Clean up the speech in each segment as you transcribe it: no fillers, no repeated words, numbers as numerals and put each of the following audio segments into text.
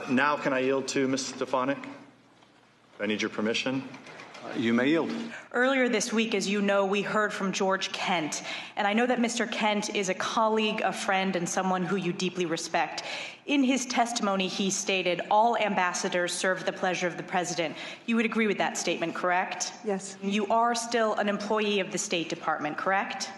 Now can I yield to Ms. Stefanik? I need your permission. You may yield. Earlier this week, as you know, we heard from George Kent, and I know that Mr. Kent is a colleague, a friend, and someone who you deeply respect. In his testimony, he stated, all ambassadors serve the pleasure of the president. You would agree with that statement, correct? Yes. You are still an employee of the State Department, correct?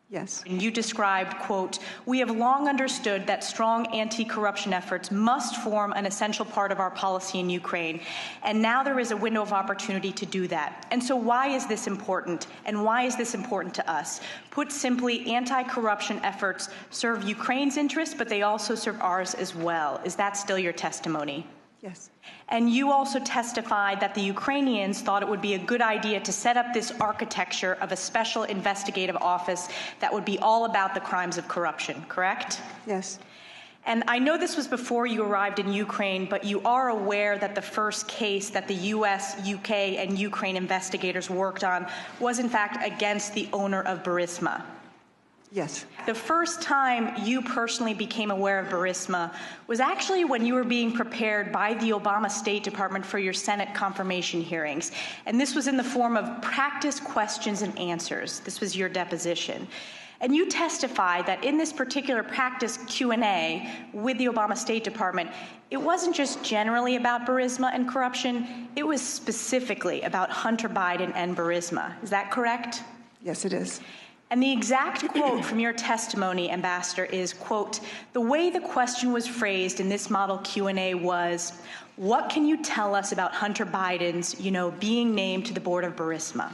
Yes. And you described, quote, "We have long understood that strong anti-corruption efforts must form an essential part of our policy in Ukraine, and now there is a window of opportunity to do that. And so why is this important, and why is this important to us? Put simply, anti-corruption efforts serve Ukraine's interests, but they also serve ours as well." Is that still your testimony? Yes. And you also testified that the Ukrainians thought it would be a good idea to set up this architecture of a special investigative office that would be all about the crimes of corruption, correct? Yes. And I know this was before you arrived in Ukraine, but you are aware that the first case that the US, UK, and Ukraine investigators worked on was in fact against the owner of Burisma. Yes. The first time you personally became aware of Burisma was actually when you were being prepared by the Obama State Department for your Senate confirmation hearings. And this was in the form of practice questions and answers. This was your deposition. And you testified that in this particular practice Q&A with the Obama State Department, it wasn't just generally about Burisma and corruption, it was specifically about Hunter Biden and Burisma. Is that correct? Yes, it is. And the exact quote from your testimony, Ambassador, is, quote, "The way the question was phrased in this model Q&A was, what can you tell us about Hunter Biden's, being named to the board of Burisma?"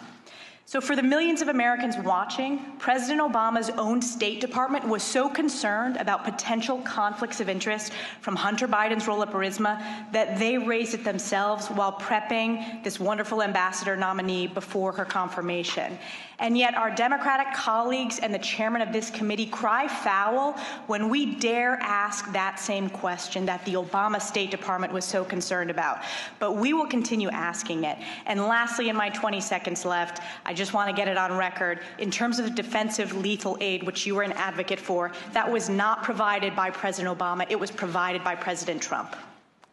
So for the millions of Americans watching, President Obama's own State Department was so concerned about potential conflicts of interest from Hunter Biden's role at Burisma that they raised it themselves while prepping this wonderful ambassador nominee before her confirmation. And yet our Democratic colleagues and the chairman of this committee cry foul when we dare ask that same question that the Obama State Department was so concerned about. But we will continue asking it. And lastly, in my 20 seconds left, I just want to get it on record. In terms of defensive lethal aid, which you were an advocate for, that was not provided by President Obama. It was provided by President Trump.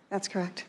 That's correct.